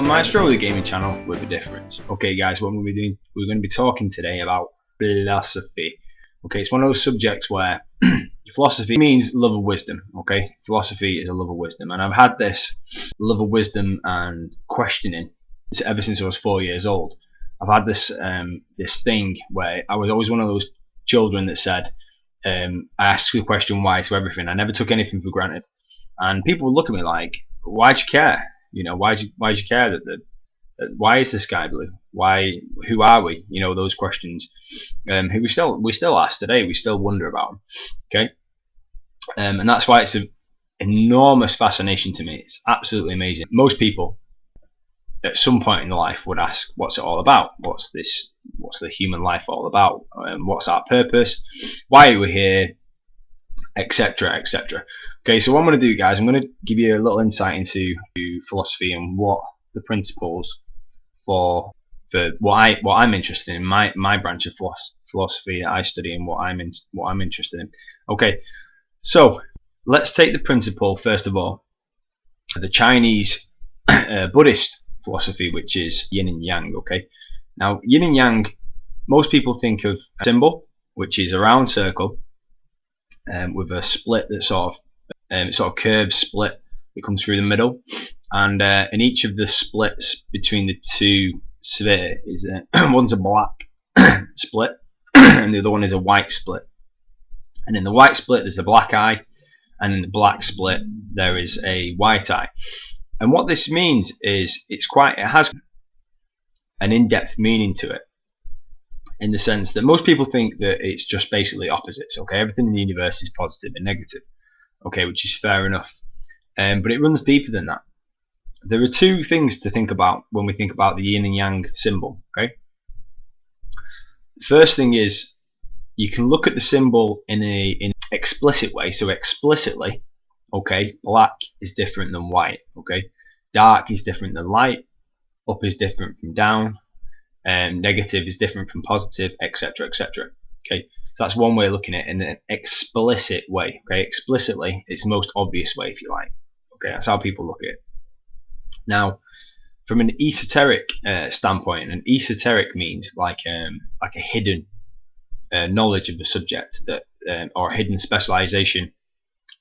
Maestro, the gaming channel with a difference. Okay guys, what we're going to be doing, we're going to be talking today about philosophy. Okay, it's one of those subjects where philosophy means love of wisdom. Okay, philosophy is a love of wisdom, and I've had this love of wisdom and questioning ever since I was 4 years old. I've had this this thing where I was always one of those children that said, I asked the question why to everything. I never took anything for granted, and people would look at me like, why'd you care? You know, why'd you care that why is the sky blue? Why? Who are we? You know, those questions. Who we still ask today. We still wonder about them. Okay, and that's why it's an enormous fascination to me. It's absolutely amazing. Most people, at some point in their life, would ask, "What's it all about? What's this? What's the human life all about? What's our purpose? Why are we here? Etc. etc." Okay, so what I'm going to do, guys, I'm going to give you a little insight into philosophy and what the principles for what I'm interested in, my branch of philosophy that I study, and what I'm interested in. Okay, so let's take the principle first of all, the Chinese Buddhist philosophy, which is Yin and Yang. Okay, now Yin and Yang, most people think of a symbol which is a round circle with a split that sort of curved split that comes through the middle, and in each of the splits between the two sphere is one's a black split and the other one is a white split, and in the white split there's a black eye, and in the black split there is a white eye. And what this means is it has an in-depth meaning to it, in the sense that most people think that it's just basically opposites. Okay, everything in the universe is positive and negative. Okay, which is fair enough, but it runs deeper than that. There are two things to think about when we think about the Yin and Yang symbol. Okay, the first thing is you can look at the symbol in an explicit way. So explicitly, okay, black is different than white. Okay, dark is different than light, up is different from down, negative is different from positive, etc. etc. Okay, so that's one way of looking at it in an explicit way. Okay, explicitly, it's the most obvious way, if you like. Okay, that's how people look at it. Now, from an esoteric standpoint, an esoteric means like a hidden knowledge of the subject, that or a hidden specialization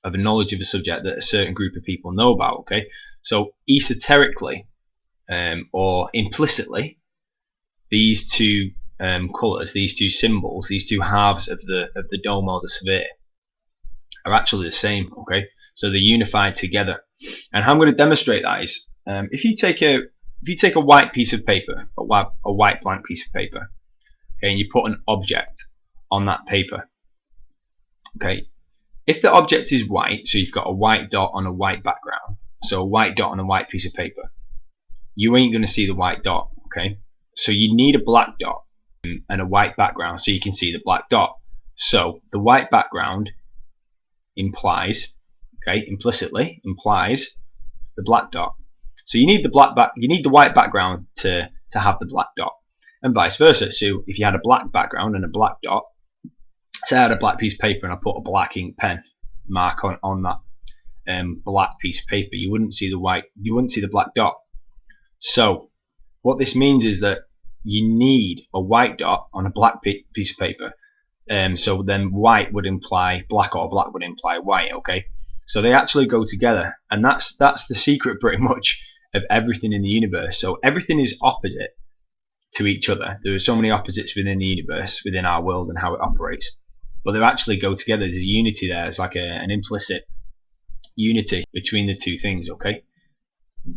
of a knowledge of a subject that a certain group of people know about. Okay, so esoterically or implicitly, these two colours, these two symbols, these two halves of the dome or the sphere are actually the same. Okay, so they're unified together. And how I'm going to demonstrate that is, if you take a white piece of paper, a white blank piece of paper, okay, and you put an object on that paper. Okay, if the object is white, so you've got a white dot on a white background, so a white dot on a white piece of paper, you ain't going to see the white dot. Okay, so you need a black dot and a white background so you can see the black dot. So the white background implies, okay, implicitly implies the black dot. So you need the white background to have the black dot, and vice versa. So if you had a black background and a black dot, say I had a black piece of paper and I put a black ink pen mark on that black piece of paper, you wouldn't see the black dot. So what this means is that you need a white dot on a black piece of paper. So then white would imply black, or black would imply white. Okay, so they actually go together, and that's the secret pretty much of everything in the universe. So everything is opposite to each other. There are so many opposites within the universe, within our world and how it operates, but they actually go together. There's a unity there. It's like an implicit unity between the two things. Okay,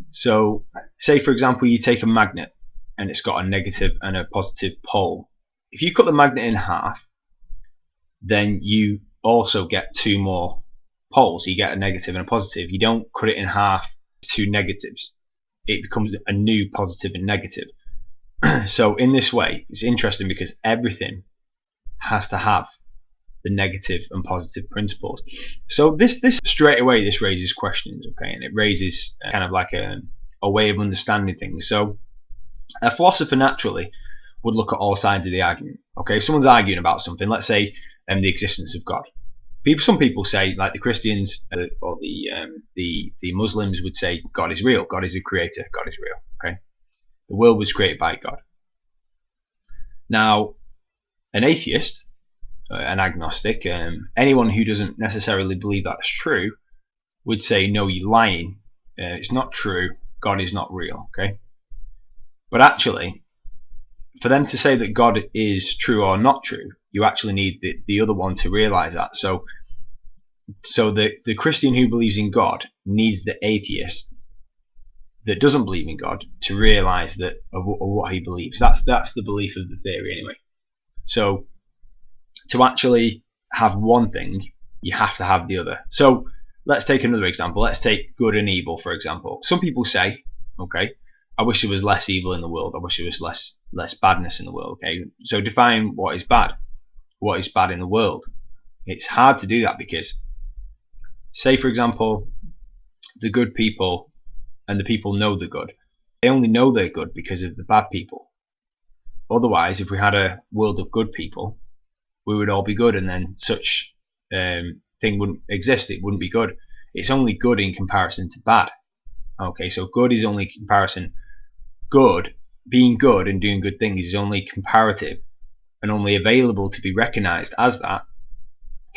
so say for example you take a magnet and it's got a negative and a positive pole. If you cut the magnet in half, then you also get two more poles. You get a negative and a positive. You don't cut it in half, two negatives. It becomes a new positive and negative. So in this way, it's interesting because everything has to have the negative and positive principles. So this straight away, this raises questions, okay, and it raises kind of like a way of understanding things. So a philosopher naturally would look at all sides of the argument. Okay, if someone's arguing about something, let's say the existence of God. Some people say, like the Christians or the Muslims would say, God is real, God is a creator, God is real. Okay, The world was created by God. Now, an atheist, an agnostic, anyone who doesn't necessarily believe that's true, would say, no, you're lying. It's not true. God is not real. Okay. But actually, for them to say that God is true or not true, you actually need the other one to realize that. So the Christian who believes in God needs the atheist that doesn't believe in God to realize that of what he believes. That's the belief of the theory anyway. So to actually have one thing, you have to have the other. So let's take another example. Let's take good and evil, for example. Some people say, okay, I wish there was less evil in the world. I wish there was less badness in the world. Okay, so define what is bad. What is bad in the world? It's hard to do that because, say for example, the good people and the people know they're good. They only know they're good because of the bad people. Otherwise, if we had a world of good people, we would all be good, and then such thing wouldn't exist. It wouldn't be good. It's only good in comparison to bad. Okay, so good is only comparison. Good, being good and doing good things is only comparative and only available to be recognized as that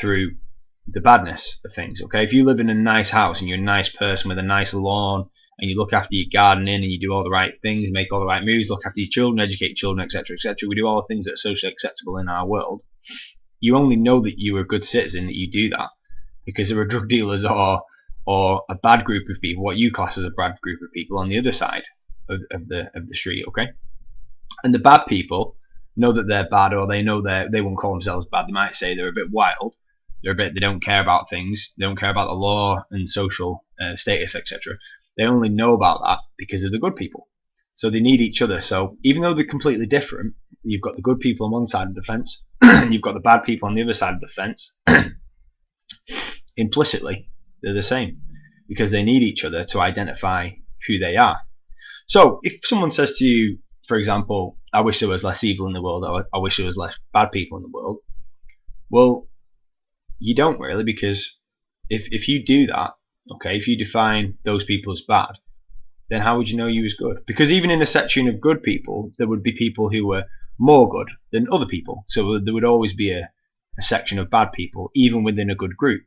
through the badness of things. Okay, if you live in a nice house and you're a nice person with a nice lawn and you look after your gardening and you do all the right things, make all the right moves, look after your children, educate children, etc., etc., we do all the things that are socially acceptable in our world. You only know that you're a good citizen that you do that because there are drug dealers or a bad group of people, what you class as a bad group of people on the other side of the street. Okay, and the bad people know that they're bad, or they know they won't call themselves bad. They might say they're a bit wild. They don't care about things. They don't care about the law and social status, etc. They only know about that because of the good people. So they need each other. So even though they're completely different, you've got the good people on one side of the fence and you've got the bad people on the other side of the fence. Implicitly, they're the same because they need each other to identify who they are. So if someone says to you, for example, I wish there was less evil in the world, or I wish there was less bad people in the world, well, you don't really, because if you do that, okay, if you define those people as bad, then how would you know you was good? Because even in a section of good people, there would be people who were more good than other people. So there would always be a section of bad people, even within a good group.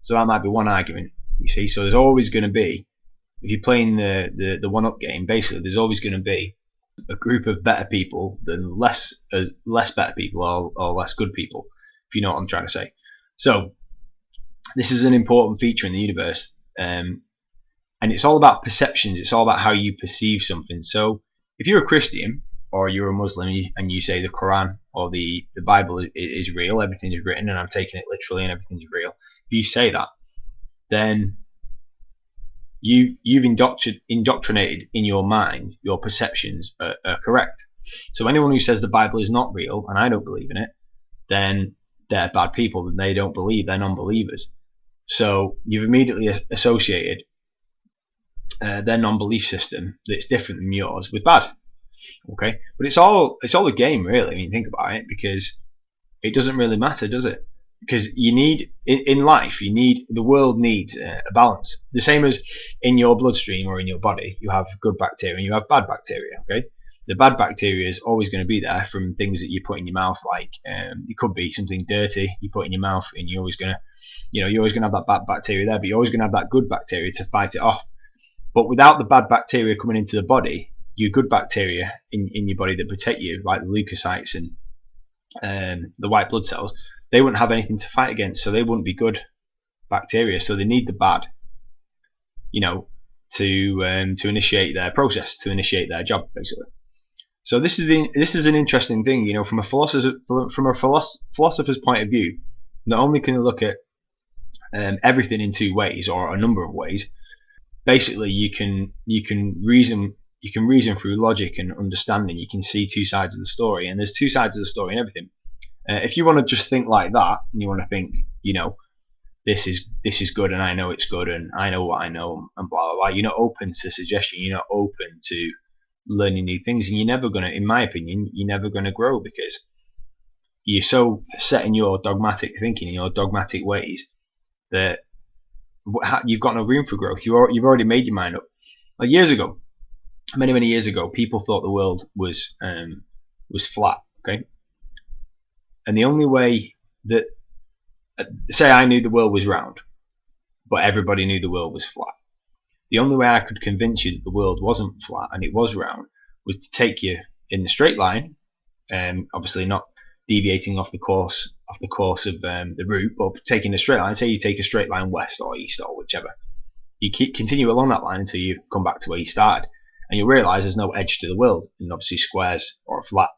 So that might be one argument, you see. So there's always going to be, if you're playing the one-up game, basically there's always going to be a group of better people than less better people or less good people, if you know what I'm trying to say. So this is an important feature in the universe, and it's all about perceptions. It's all about how you perceive something. So if you're a Christian or you're a Muslim and you say the Quran or the Bible is real, everything is written and I'm taking it literally and everything's real, if you say that, then you've indoctrinated in your mind, your perceptions are correct. So anyone who says the Bible is not real and I don't believe in it, then they're bad people, and they don't believe, they're non-believers. So you've immediately associated their non-belief system that's different than yours with bad. Okay, but it's all a game, really, when you think about it, because it doesn't really matter, does it? Because you need in life, the world needs a balance. The same as in your bloodstream or in your body, you have good bacteria and you have bad bacteria. Okay, the bad bacteria is always going to be there from things that you put in your mouth, like it could be something dirty you put in your mouth, and you're always going to have that bad bacteria there, but you're always going to have that good bacteria to fight it off. But without the bad bacteria coming into the body, your good bacteria in your body that protect you, like the leukocytes and the white blood cells, they wouldn't have anything to fight against, so they wouldn't be good bacteria. So they need the bad, to initiate their process, to initiate their job, basically. So this is an interesting thing, from a philosopher's point of view. Not only can you look at everything in two ways or a number of ways. Basically, you can reason through logic and understanding. You can see two sides of the story, and there's two sides of the story in everything. If you want to just think like that, and you want to think, this is good, and I know it's good, and I know what I know, and blah blah blah. You're not open to suggestion. You're not open to learning new things, and you're never gonna, in my opinion, you're never gonna grow, because you're so set in your dogmatic thinking, in your dogmatic ways, that you've got no room for growth. You've already made your mind up. Like years ago, many years ago, people thought the world was flat. Okay, and the only way that, say, I knew the world was round, but everybody knew the world was flat. The only way I could convince you that the world wasn't flat and it was round was to take you in the straight line, obviously not deviating off the course of the route, but taking a straight line. Say you take a straight line west or east or whichever. You continue along that line until you come back to where you started, and you'll realise there's no edge to the world. And obviously, squares or a flat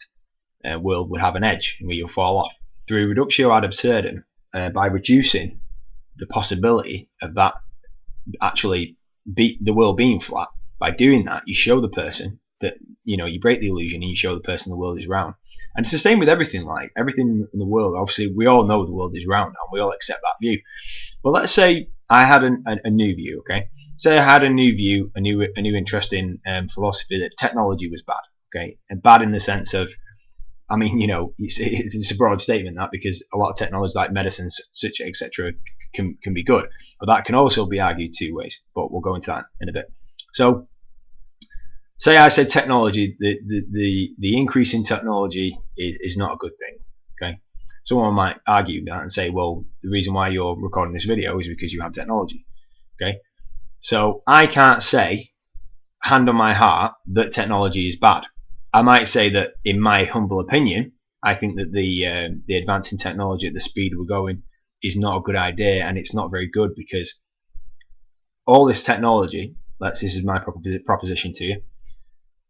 world would have an edge where you'll fall off. Through reductio ad absurdum, by reducing the possibility of that actually the world being flat, by doing that, you show the person that, you break the illusion and you show the person the world is round. And it's the same with everything. Like everything in the world, obviously we all know the world is round and we all accept that view. But let's say I had a new view. Okay, say I had a new view, a new interest in philosophy, that technology was bad. Okay, and bad in the sense of, I mean, it's a broad statement, that, because a lot of technology like medicines, such etc., can be good, but that can also be argued two ways. But we'll go into that in a bit. So, say I said technology, the increase in technology is not a good thing. Okay, someone might argue that and say, well, the reason why you're recording this video is because you have technology. Okay, so I can't say, hand on my heart, that technology is bad. I might say that, in my humble opinion, I think that the advance in technology at the speed we're going is not a good idea, and it's not very good, because all this technology, this is my proposition to you,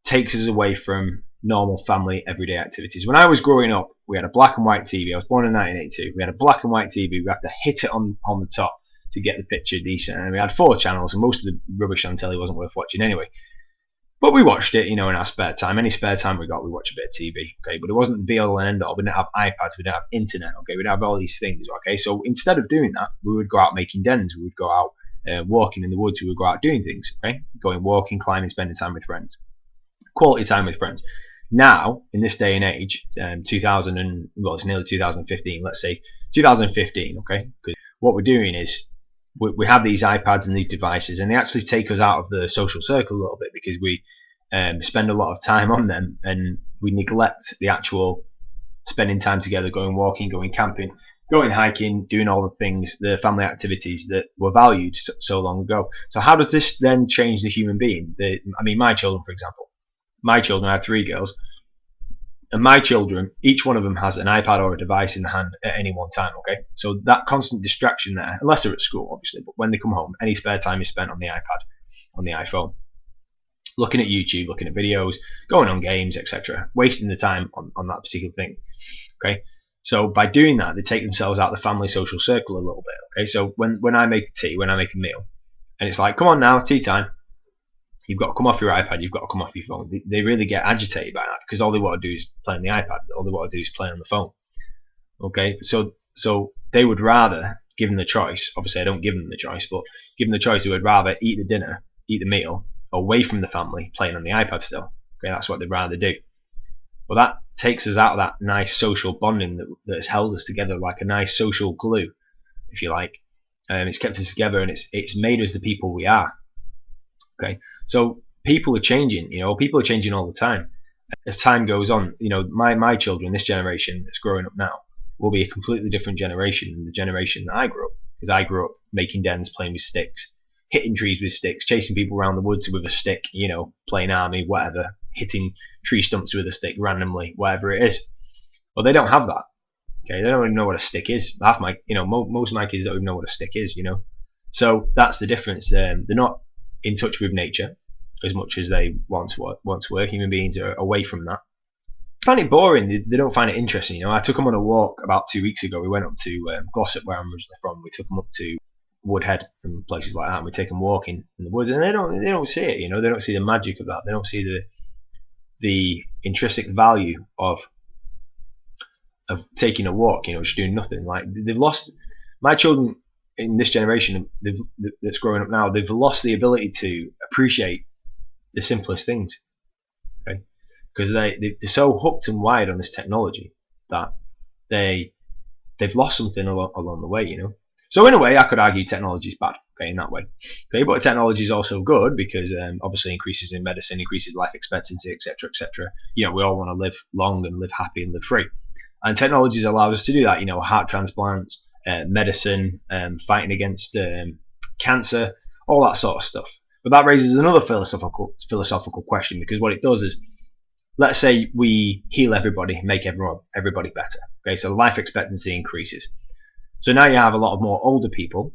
takes us away from normal family everyday activities. When I was growing up, we had a black and white TV. I was born in 1982. We had a black and white TV. We had to hit it on the top to get the picture decent, and we had 4 channels, and most of the rubbish on telly wasn't worth watching anyway. But we watched it, in our spare time. Any spare time we got, we watched a bit of TV. Okay, but it wasn't the be all and end all. We didn't have iPads, we didn't have internet. Okay, we didn't have all these things. Okay, so instead of doing that, we would go out making dens. We would go out walking in the woods. We would go out doing things. Okay, going walking, climbing, spending time with friends, quality time with friends. Now, in this day and age, 2000 and, well, it's nearly 2015. Let's say 2015. Okay, because what we're doing is, we have these iPads and these devices, and they actually take us out of the social circle a little bit, because we spend a lot of time on them, and we neglect the actual spending time together, going walking, going camping, going hiking, doing all the things, the family activities that were valued so long ago. So how does this then change the human being? My children, for example, I have 3 girls, and my children, each one of them has an iPad or a device in the hand at any one time. Okay, so that constant distraction there, unless they're at school, obviously, but when they come home, any spare time is spent on the iPad, on the iPhone, looking at YouTube, looking at videos, going on games, etc., wasting the time on that particular thing. Okay, so by doing that, they take themselves out of the family social circle a little bit. Okay, so when I make tea, when I make a meal, and it's like, come on now, tea time, you've got to come off your iPad, you've got to come off your phone. They really get agitated by that, because all they want to do is play on the iPad, all they want to do is play on the phone. Okay, so they would rather, given the choice, obviously I don't give them the choice, but given the choice, they would rather eat the meal away from the family, playing on the iPad still. Okay, that's what they'd rather do. Well, that takes us out of that nice social bonding that has held us together, like a nice social glue, if you like. It's kept us together, and it's made us the people we are. Okay, so people are changing. People are changing all the time. As time goes on, my children, this generation that's growing up now, will be a completely different generation than the generation that I grew up. Because I grew up making dens, playing with sticks, hitting trees with sticks, chasing people around the woods with a stick, playing army, whatever, hitting tree stumps with a stick randomly, whatever it is. Well, they don't have that. Okay, they don't even know what a stick is. Most of my kids don't even know what a stick is. So that's the difference. They're not in touch with nature as much as they once were. Human beings are away from that. They find it boring. They don't find it interesting. I took them on a walk about 2 weeks ago. We went up to Glossop, where I'm originally from. We took them up to Woodhead and places like that, and we take them walking in the woods, and they don't see it. They don't see the magic of that. They don't see the intrinsic value of taking a walk. Just doing nothing. Like, they've lost. My children in this generation that's growing up now, they've lost the ability to appreciate the simplest things. Okay, because they're so hooked and wired on this technology that they've lost something along the way. So in a way, I could argue technology is bad, okay, in that way. Okay, but technology is also good because obviously increases in medicine, increases life expectancy, etc., etc. You know, we all want to live long and live happy and live free, and technologies allow us to do that. You know, heart transplants, medicine, fighting against cancer, all that sort of stuff. But that raises another philosophical question, because what it does is, let's say we heal everybody, make everybody better. Okay, so life expectancy increases. So now you have a lot of more older people,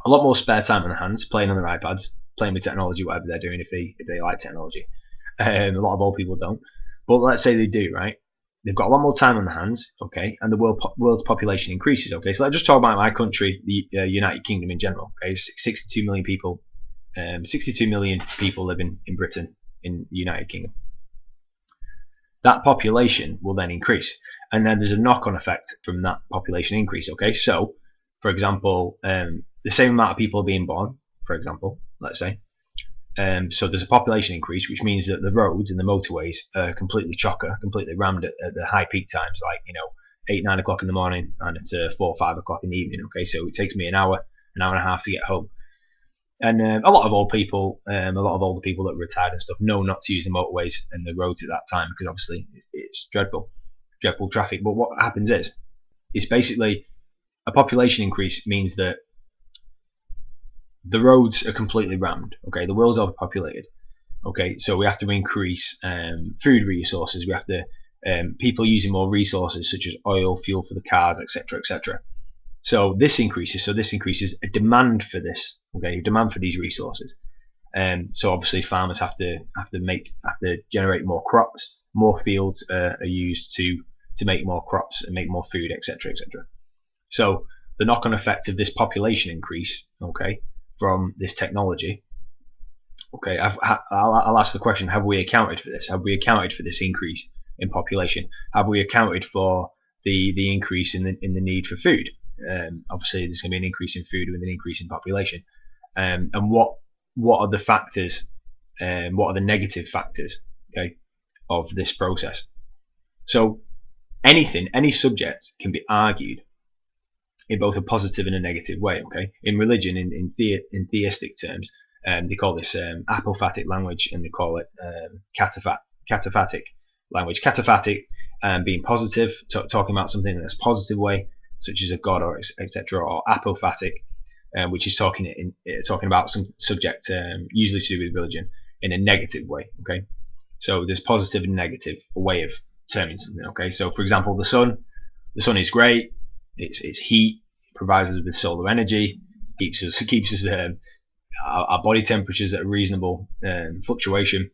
a lot more spare time on their hands, playing on their iPads, playing with technology, whatever they're doing, if they like technology. A lot of old people don't, but let's say they do, right? They've got a lot more time on their hands, okay, and the world's population increases, okay. So let's just talk about my country, the United Kingdom in general, okay. 62 million people, 62 million people live in Britain, in the United Kingdom. That population will then increase, and then there's a knock-on effect from that population increase, okay. So for example, the same amount of people being born, for example, let's say, so there's a population increase, which means that the roads and the motorways are completely chocker, completely rammed at the high peak times, like, you know, 8-9 o'clock in the morning, and it's 4-5 o'clock in the evening, okay. So it takes me an hour and a half to get home. And a lot of older people that are retired and stuff know not to use the motorways and the roads at that time, because obviously it's dreadful traffic. But what happens is, it's basically a population increase means that the roads are completely rammed. Okay, the world's overpopulated. Okay, so we have to increase food resources. We have to people using more resources such as oil, fuel for the cars, etc., etc. So this increases a demand for this, okay, a demand for these resources. So obviously farmers have to generate more crops, more fields are used to make more crops and make more food, etc., etc. So the knock-on effect of this population increase, okay, from this technology, okay, I'll ask the question: have we accounted for this? Have we accounted for this increase in population? Have we accounted for the increase in the need for food? Obviously there's going to be an increase in food with an increase in population, and what are the factors, what are the negative factors, okay, of this process? So any subject can be argued in both a positive and a negative way, okay. In religion, in theistic terms, they call this apophatic language, and they call it cataphatic language. Cataphatic being positive, talking about something in a positive way, such as a god, or etc., or apophatic, which is talking about some subject, usually to do with religion, in a negative way. Okay, so there's positive and negative way of terming something. Okay, so for example, the sun is great. It's heat, provides us with solar energy, keeps us our body temperatures at a reasonable fluctuation.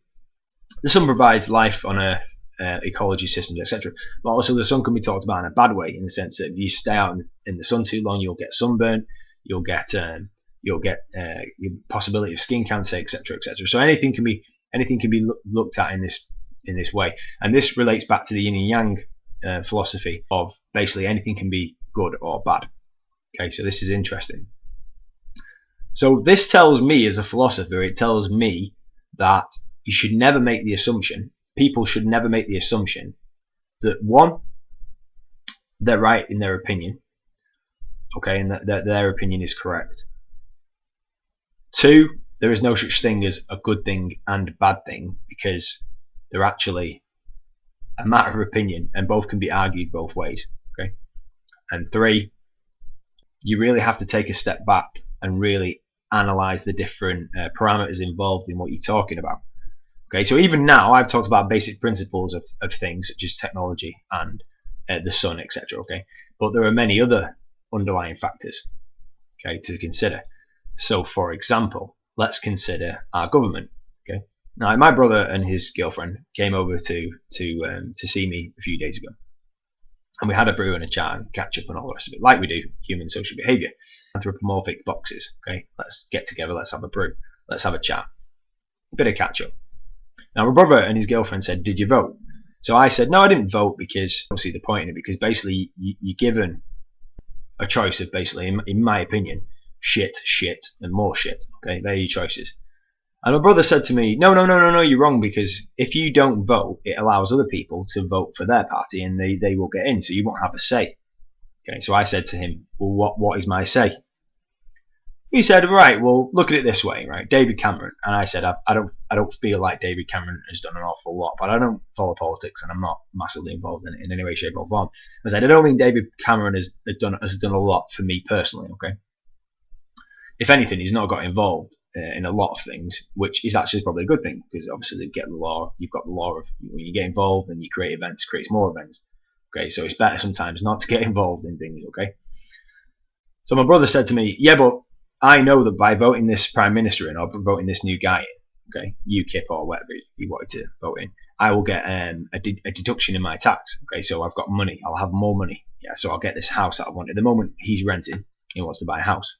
The sun provides life on Earth, ecology systems, etc. But also the sun can be talked about in a bad way, in the sense that if you stay out in the sun too long, you'll get sunburn, you'll get your possibility of skin cancer, etc., etc. So anything can be looked at in this way, and this relates back to the Yin and Yang philosophy of basically anything can be good or bad. Okay, so this is interesting. So this tells me, as a philosopher, it tells me that you should never make the assumption, people should never make the assumption that, one, they're right in their opinion, okay, and that their opinion is correct. Two, there is no such thing as a good thing and a bad thing, because they're actually a matter of opinion, and both can be argued both ways. Okay, and three, you really have to take a step back and really analyze the different parameters involved in what you're talking about. Okay, so even now I've talked about basic principles of things such as technology and the sun, etc. Okay, but there are many other underlying factors, okay, to consider. So, for example, let's consider our government. Okay, now my brother and his girlfriend came over to see me a few days ago, and we had a brew and a chat and catch up and all the rest of it, like we do human social behaviour. Anthropomorphic boxes. Okay, let's get together, let's have a brew, let's have a chat, a bit of catch up. Now my brother and his girlfriend said, "Did you vote?" So I said, "No, I didn't vote, because I don't see the point in it, because basically you're given a choice of basically, in my opinion, shit, and more shit. Okay, they're your choices." And my brother said to me, no, you're wrong, because if you don't vote, it allows other people to vote for their party, and they will get in, so you won't have a say. Okay, so I said to him, well, what is my say? He said, right, well, look at it this way, right? David Cameron. And I said, I don't feel like David Cameron has done an awful lot, but I don't follow politics and I'm not massively involved in it in any way, shape, or form. I said, I don't think David Cameron has done a lot for me personally, okay? If anything, he's not got involved in a lot of things, which is actually probably a good thing, because obviously you've got the law of when you get involved and you create events, creates more events. Okay, so it's better sometimes not to get involved in things, okay? So my brother said to me, yeah, but I know that by voting this prime minister in or voting this new guy in, okay, UKIP or whatever he wanted to vote in, I will get a deduction in my tax. Okay, so I've got money. I'll have more money. Yeah, so I'll get this house that I want. At the moment, he's renting. He wants to buy a house.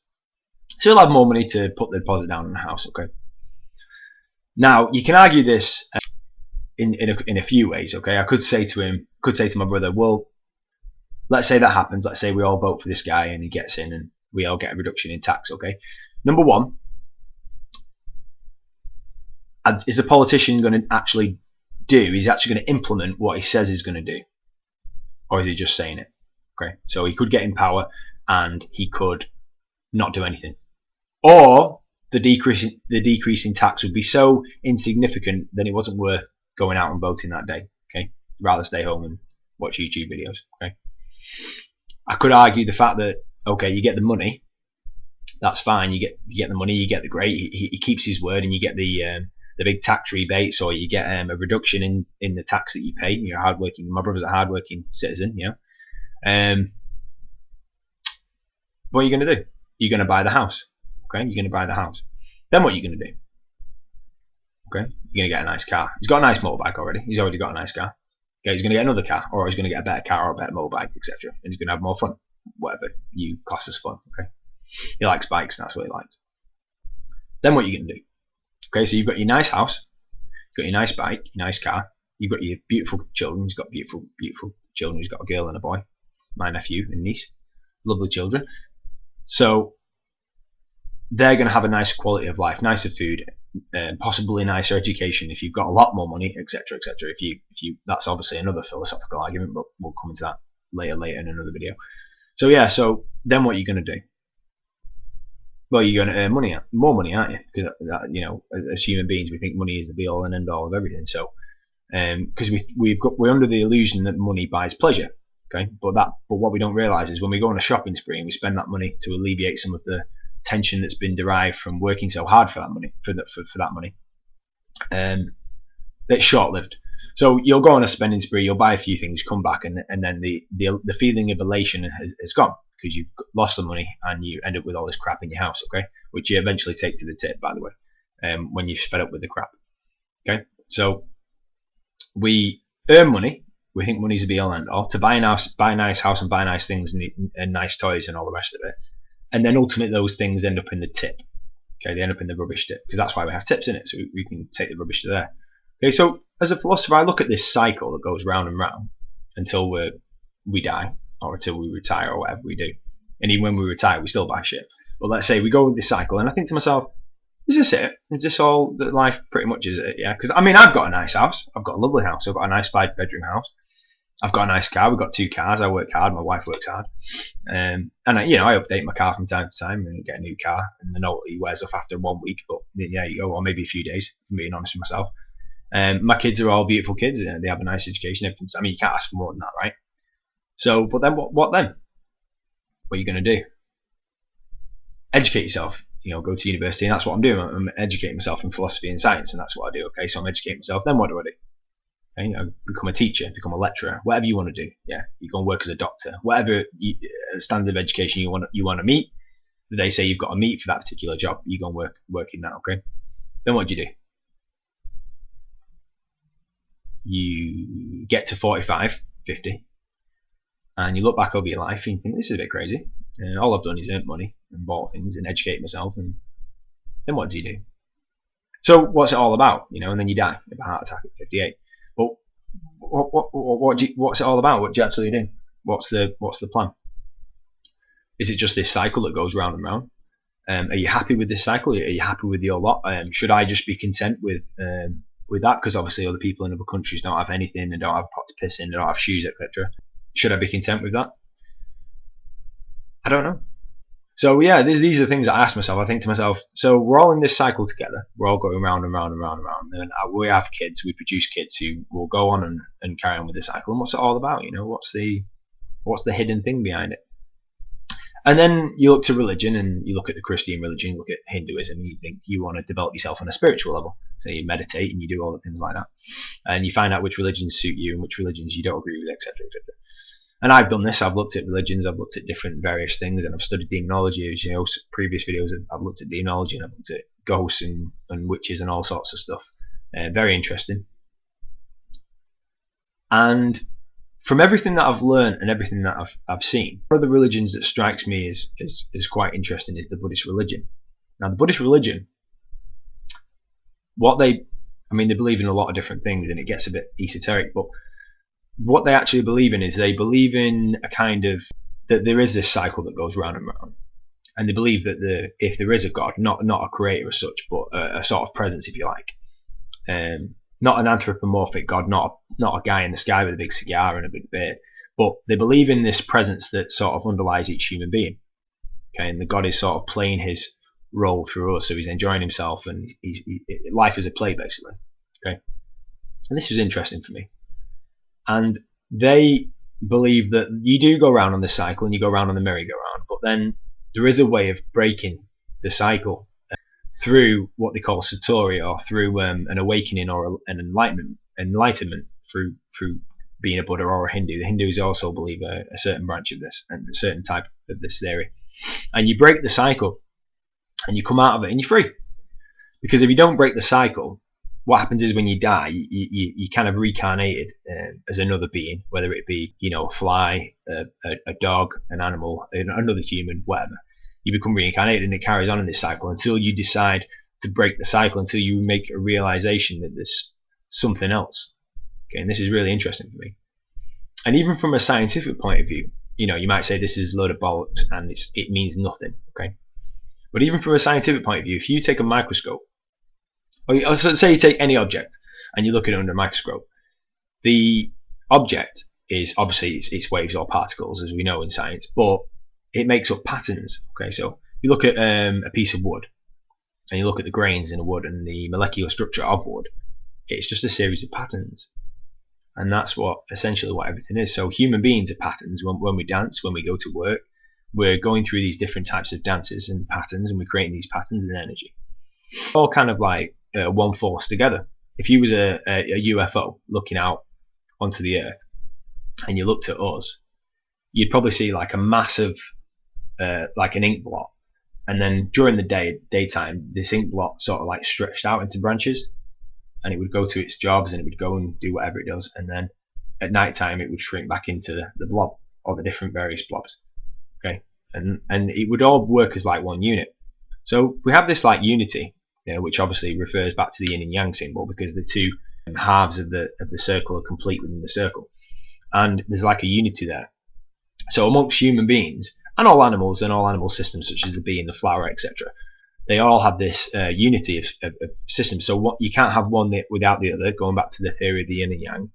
So he'll have more money to put the deposit down on the house. Okay. Now you can argue this in a few ways. Okay, I could say to my brother, well, let's say that happens. Let's say we all vote for this guy and he gets in and we all get a reduction in tax. Okay. Number one, is the politician going to actually do? He's actually going to implement what he says he's going to do, or is he just saying it? Okay. So he could get in power and he could not do anything, or the decrease in tax would be so insignificant that it wasn't worth going out and voting that day. Okay, rather stay home and watch YouTube videos. Okay, I could argue the fact that okay, you get the money, that's fine. You get the money, you get the great. He keeps his word, and you get the big tax rebates, or you get a reduction in the tax that you pay. You're hardworking. My brother's a hardworking citizen, you know. What are you going to do? You're going to buy the house. Okay, you're going to buy the house. Then what are you going to do? Okay, you're going to get a nice car. He's got a nice motorbike already. He's already got a nice car. Okay, he's going to get another car, or he's going to get a better car or a better motorbike, etc. And he's going to have more fun, whatever you class as fun. Okay, he likes bikes, and that's what he likes. Then what are you going to do? Okay, so you've got your nice house, you've got your nice bike, your nice car. You've got your beautiful children. He's got beautiful children. He's got a girl and a boy. My nephew and niece, lovely children. So they're going to have a nicer quality of life, nicer food, possibly nicer education if you've got a lot more money, etc., etc. If you, that's obviously another philosophical argument, but we'll come into that later in another video. So yeah, so then what are you going to do? Well, you're going to earn money, more money, aren't you? Because you know, as human beings, we think money is the be all and end all of everything. So, because we're under the illusion that money buys pleasure. Okay, but what we don't realise is when we go on a shopping spree and we spend that money to alleviate some of the tension that's been derived from working so hard for that money, for that money, it's short-lived. So you'll go on a spending spree, you'll buy a few things, come back, and then the feeling of elation has gone because you've lost the money and you end up with all this crap in your house. Okay, which you eventually take to the tip, by the way, when you're fed up with the crap. Okay, so we earn money. We think money's a be all end all to buy a nice house and buy nice things and nice toys and all the rest of it. And then ultimately those things end up in the tip. Okay, they end up in the rubbish tip because that's why we have tips in it, so we can take the rubbish to there. Okay, so as a philosopher, I look at this cycle that goes round and round until we die or until we retire or whatever we do. And even when we retire, we still buy shit. But let's say we go with this cycle, and I think to myself, is this it? Is this all that life pretty much is? It? Yeah, because I mean, I've got a nice house. I've got a lovely house. I've got a nice 5-bedroom house. I've got a nice car. We've got 2 cars. I work hard. My wife works hard. And I update my car from time to time and get a new car. And the novelty wears off after 1 week, but yeah, you go, or maybe a few days. If I'm being honest with myself. My kids are all beautiful kids. They have a nice education. Everything. I mean, you can't ask for more than that, right? So, but then what then? What are you going to do? Educate yourself. Go to university, and that's what I'm doing. I'm educating myself in philosophy and science, and that's what I do. Okay, so I'm educating myself. Then what do I do? Become a teacher, become a lecturer, whatever you want to do. Yeah, you go and work as a doctor, whatever standard of education you want to meet. They say you've got to meet for that particular job. You go and work in that. Okay, then what do? You get to 45, 50, and you look back over your life and you think this is a bit crazy. And all I've done is earn money and bought things and educate myself. And then what do? So what's it all about? And then you die of a heart attack at 58. But what's it all about? What do you actually do? What's the plan? Is it just this cycle that goes round and round? Are you happy with this cycle? Are you happy with your lot? Should I just be content with that? Because obviously other people in other countries don't have anything, they don't have a pot to piss in, they don't have shoes, etc. Should I be content with that? I don't know. So yeah, these are the things I ask myself. I think to myself, so we're all in this cycle together. We're all going round and round and round and round. And we have kids. We produce kids who will go on and carry on with the cycle. And what's it all about? You know, what's the hidden thing behind it? And then you look to religion, and you look at the Christian religion, you look at Hinduism, and you think you want to develop yourself on a spiritual level. So you meditate and you do all the things like that, and you find out which religions suit you and which religions you don't agree with, etc., etc. And I've done this. I've looked at religions. I've looked at different various things, and I've studied demonology. As you know, previous videos I've looked at demonology, and I've looked at ghosts and witches and all sorts of stuff. Very interesting. And from everything that I've learned and everything that I've seen, one of the religions that strikes me as quite interesting is the Buddhist religion. Now, the Buddhist religion, they believe in a lot of different things, and it gets a bit esoteric, but what they actually believe in is they believe in a kind of, that there is this cycle that goes round and round, and they believe that if there is a God, not a creator as such, but a sort of presence, if you like, not an anthropomorphic God, not a guy in the sky with a big cigar and a big beard, but they believe in this presence that sort of underlies each human being. Okay, and the God is sort of playing his role through us, so he's enjoying himself, and life is a play basically. Okay, and this was interesting for me. And they believe that you do go around on the cycle and you go around on the merry-go-round, but then there is a way of breaking the cycle through what they call satori, or through an awakening or an enlightenment through being a Buddha or a Hindu. The Hindus also believe a certain branch of this and a certain type of this theory. And you break the cycle and you come out of it and you're free. Because if you don't break the cycle, what happens is when you die, you kind of reincarnated as another being, whether it be, you know, a fly, a dog, an animal, another human, whatever. You become reincarnated, and it carries on in this cycle until you decide to break the cycle, until you make a realization that there's something else. Okay, and this is really interesting for me. And even from a scientific point of view, you know, you might say this is a load of bollocks and it means nothing. Okay, but even from a scientific point of view, if you take a microscope, or say you take any object and you look at it under a microscope, the object is obviously it's waves or particles, as we know in science, but it makes up patterns. Okay, so you look at a piece of wood and you look at the grains in the wood and the molecular structure of wood, it's just a series of patterns. And that's essentially what everything is. So human beings are patterns. When we dance, when we go to work, we're going through these different types of dances and patterns, and we're creating these patterns and energy. All kind of like one force together. If you was a UFO looking out onto the earth and you looked at us, you'd probably see like a massive, like an ink blot, and then during the daytime, this ink blot sort of like stretched out into branches, and it would go to its jobs and it would go and do whatever it does, and then at night time it would shrink back into the blob, or the different various blobs. Okay, and it would all work as like one unit. So we have this like unity, you know, which obviously refers back to the Yin and Yang symbol, because the two halves of the circle are complete within the circle, and there's like a unity there. So amongst human beings and all animals and all animal systems, such as the bee and the flower, etc., they all have this unity of systems. So you can't have one without the other, going back to the theory of the Yin and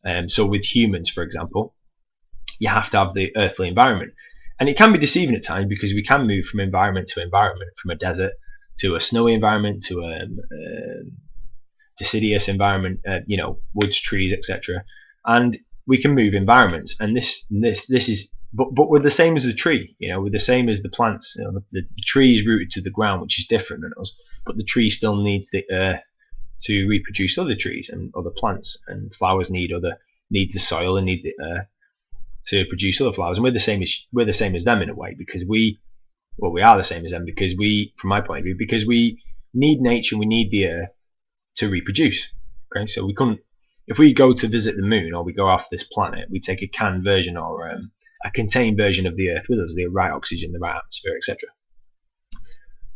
Yang. So with humans, for example, you have to have the earthly environment. And it can be deceiving at times, because we can move from environment to environment, from a desert to a snowy environment to a deciduous environment, you know, woods, trees, etc. And we can move environments, and this is, but we're the same as the tree, you know, we're the same as the plants. You know, the tree is rooted to the ground, which is different than us, but the tree still needs the earth to reproduce other trees and other plants, and flowers need the soil and need the earth to produce other flowers. And we're the same as them in a way, because we are the same as them, because from my point of view, because we need nature, we need the earth to reproduce. Okay, so we couldn't, if we go to visit the moon, or we go off this planet, we take a canned version or a contained version of the earth with us, the right oxygen, the right atmosphere, etc.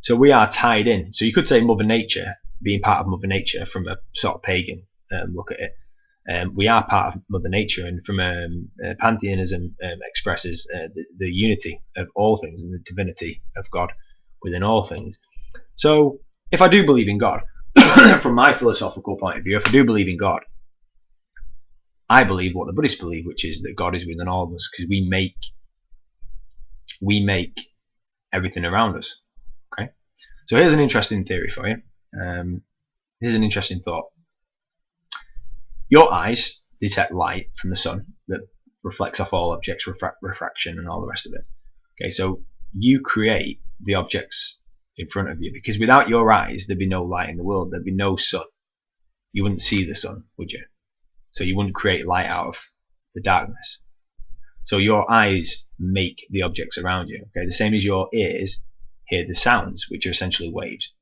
So we are tied in. So you could say Mother Nature, being part of Mother Nature from a sort of pagan look at it. We are part of Mother Nature, and from pantheism expresses the unity of all things and the divinity of God within all things. So if I do believe in God, from my philosophical point of view, if I do believe in God, I believe what the Buddhists believe, which is that God is within all of us, because we make we make everything around us. Okay, so here's an interesting theory for you. Here's an interesting thought. Your eyes detect light from the sun that reflects off all objects, refraction and all the rest of it. Okay, so you create the objects in front of you, because without your eyes there'd be no light in the world, there'd be no sun. You wouldn't see the sun, would you? So you wouldn't create light out of the darkness. So your eyes make the objects around you. Okay, the same as your ears hear the sounds, which are essentially waves.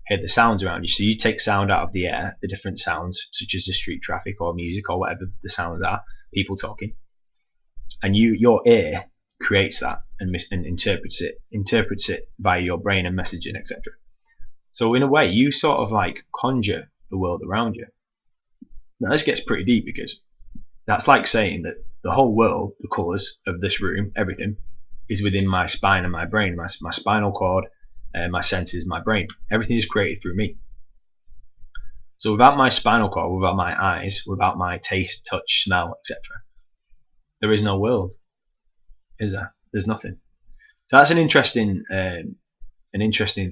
Hear the sounds around you. So you take sound out of the air, the different sounds, such as the street traffic or music or whatever the sounds are, people talking, and your ear creates that and interprets it via your brain and messaging, etc. So in a way, you sort of like conjure the world around you. Now this gets pretty deep, because that's like saying that the whole world, the colours of this room, everything, is within my spine and my brain, my spinal cord, my senses, my brain. Everything is created through me. So without my spinal cord, without my eyes, without my taste, touch, smell, etc., there is no world, is there? There's nothing. So that's an interesting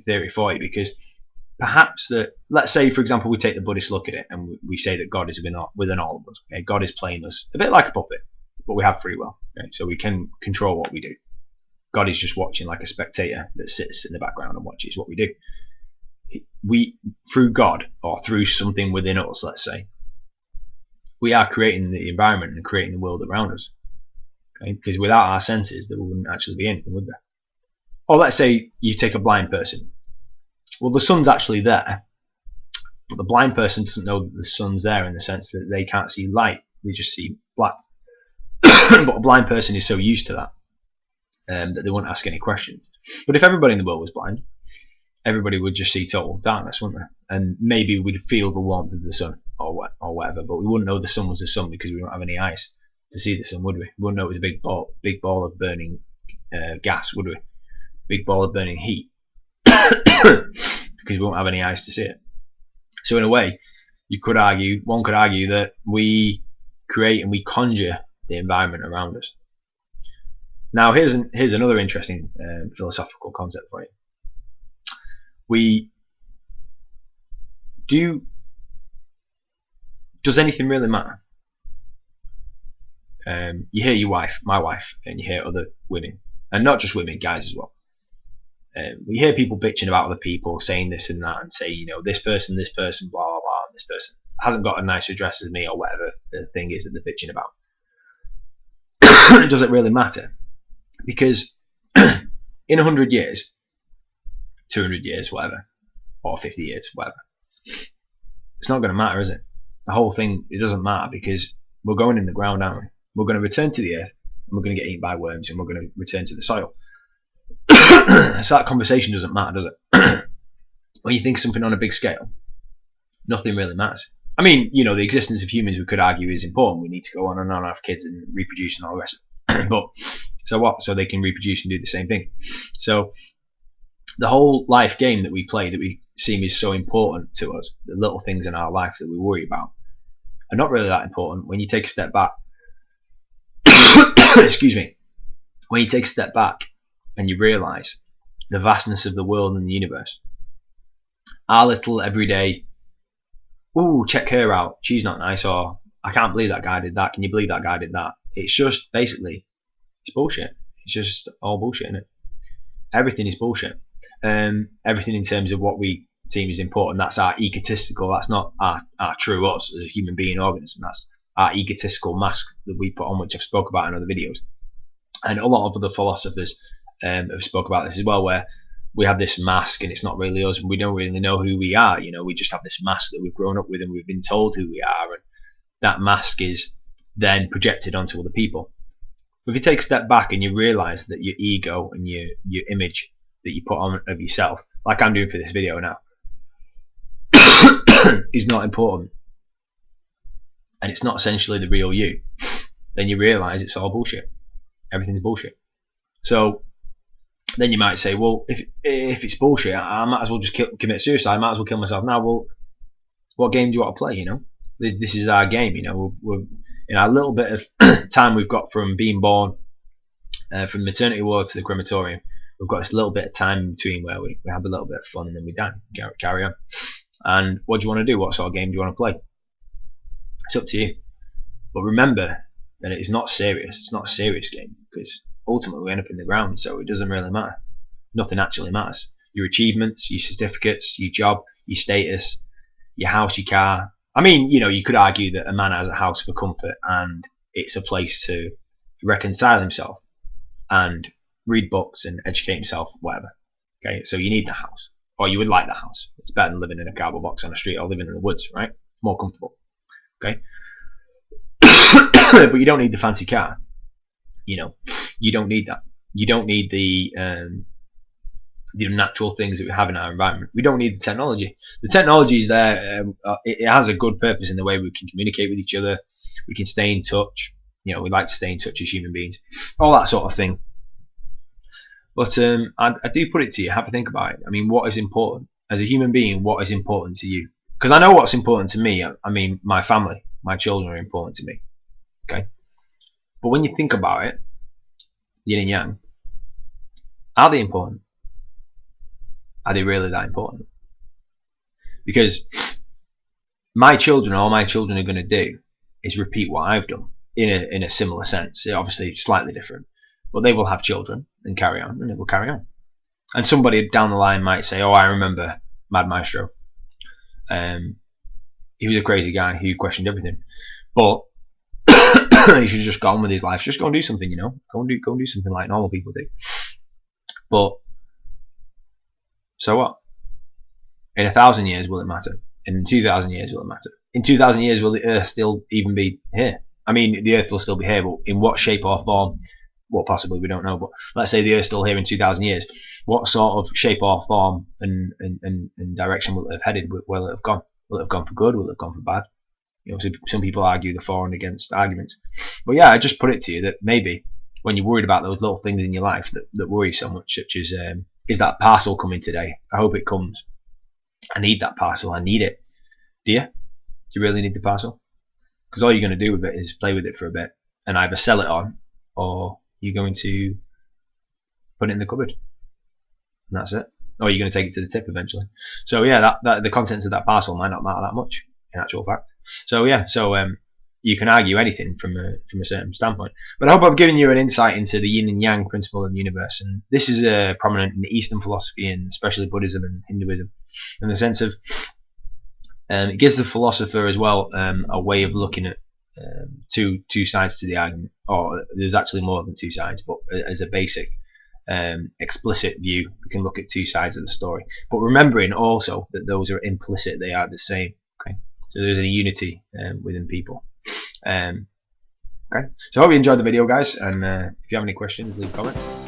theory for you, because perhaps that, let's say for example we take the Buddhist look at it and we say that God is within all of us. Okay? God is playing us a bit like a puppet, but we have free will. Okay? So we can control what we do. God is just watching like a spectator that sits in the background and watches what we do. We, through God or through something within us, let's say, we are creating the environment and creating the world around us. Okay? Because without our senses, there wouldn't actually be anything, would there? Or let's say you take a blind person. Well, the sun's actually there, but the blind person doesn't know that the sun's there, in the sense that they can't see light, they just see black. But a blind person is so used to that that they wouldn't ask any questions. But if everybody in the world was blind, everybody would just see total darkness, wouldn't they? And maybe we'd feel the warmth of the sun or whatever, but we wouldn't know the sun was the sun, because we don't have any eyes to see the sun, would we? We wouldn't know it was a big ball of burning gas, would we? Big ball of burning heat. Because we won't have any eyes to see it. So in a way, one could argue that we create and we conjure the environment around us. Now here's another interesting philosophical concept for you. Does anything really matter? You hear my wife, and you hear other women, and not just women, guys as well. We hear people bitching about other people, saying this and that, and say, you know, this person, blah blah blah, and this person hasn't got a nicer dress as me, or whatever the thing is that they're bitching about. Does it really matter? Because in 100 years, 200 years, whatever, or 50 years, whatever, it's not going to matter, is it? The whole thing, it doesn't matter, because we're going in the ground, aren't we? We're going to return to the earth, and we're going to get eaten by worms, and we're going to return to the soil. So that conversation doesn't matter, does it? When you think something on a big scale, nothing really matters. I mean, you know, the existence of humans, we could argue, is important. We need to go on and have kids and reproduce and all the rest. But so what? So they can reproduce and do the same thing. So the whole life game that we play, that we seem is so important to us, the little things in our life that we worry about, are not really that important when you take a step back. Excuse me. When you take a step back and you realise the vastness of the world and the universe. Our little everyday, ooh, check her out, she's not nice, or I can't believe that guy did that, can you believe that guy did that? It's just basically, it's bullshit. It's just all bullshit, isn't it? Everything is bullshit. Everything in terms of what we seem is important, that's our egotistical, that's not our true us as a human being organism, that's our egotistical mask that we put on, which I've spoke about in other videos. And a lot of other philosophers have spoke about this as well, where we have this mask and it's not really us, and we don't really know who we are. You know, we just have this mask that we've grown up with and we've been told who we are, and that mask is then projected onto other people. But if you take a step back and you realise that your ego and your image that you put on of yourself, like I'm doing for this video now, is not important, and it's not essentially the real you, then you realise it's all bullshit. Everything's bullshit. So then you might say, well, if it's bullshit, I might as well just commit suicide. I might as well kill myself now. Well, what game do you want to play? You know, this is our game. You know, we're in our little bit of time we've got from being born from maternity ward to the crematorium, we've got this little bit of time in between where we have a little bit of fun and then we die, carry on. And what do you want to do? What sort of game do you want to play? It's up to you. But remember that it's not serious. It's not a serious game, because ultimately we end up in the ground, so it doesn't really matter. Nothing actually matters. Your achievements, your certificates, your job, your status, your house, your car. I mean, you know, you could argue that a man has a house for comfort and it's a place to reconcile himself and read books and educate himself, whatever. Okay, so you need the house, or you would like the house. It's better than living in a cardboard box on a street or living in the woods, right? It's more comfortable. Okay, but you don't need the fancy car. You know, you don't need that. You don't need the natural things that we have in our environment. We don't need the technology. The technology is there. It has a good purpose in the way we can communicate with each other. We can stay in touch. You know, we like to stay in touch as human beings. All that sort of thing. But I do put it to you, have a think about it. I mean, what is important? As a human being, what is important to you? Because I know what's important to me. I mean, my family, my children are important to me. Okay? But when you think about it, yin and yang, are they important? Are they really that important? Because my children, all my children are going to do is repeat what I've done in a similar sense. Obviously, slightly different. But they will have children and carry on, and it will carry on. And somebody down the line might say, "Oh, I remember Mad Maestro. He was a crazy guy who questioned everything, but he should have just gone with his life. Just go and do something, you know. Go and do something like normal people do." But so what? In 1,000 years, will it matter? In 2,000 years, will it matter? In 2,000 years, will the Earth still even be here? I mean, the Earth will still be here, but in what shape or form? Well, possibly, we don't know, but let's say the Earth's still here in 2,000 years. What sort of shape or form and direction will it have headed? Will it have gone? Will it have gone for good? Will it have gone for bad? You know, so some people argue the for and against arguments. But yeah, I just put it to you that maybe when you're worried about those little things in your life that worry so much, such as is that parcel coming today? I hope it comes. I need that parcel. I need it. Do you? Do you really need the parcel? Because all you're going to do with it is play with it for a bit and either sell it on, or you're going to put it in the cupboard, and that's it. Or you're going to take it to the tip eventually. So yeah, that the contents of that parcel might not matter that much in actual fact. So yeah, you can argue anything from a certain standpoint. But I hope I've given you an insight into the yin and yang principle in the universe, and this is prominent in Eastern philosophy and especially Buddhism and Hinduism, in the sense of it gives the philosopher as well a way of looking at two sides to the argument, or there's actually more than two sides, but as a basic explicit view, we can look at two sides of the story, but remembering also that those are implicit, they are the same. Okay, so there's a unity within people. Okay, so I hope you enjoyed the video, guys, and if you have any questions, leave a comment.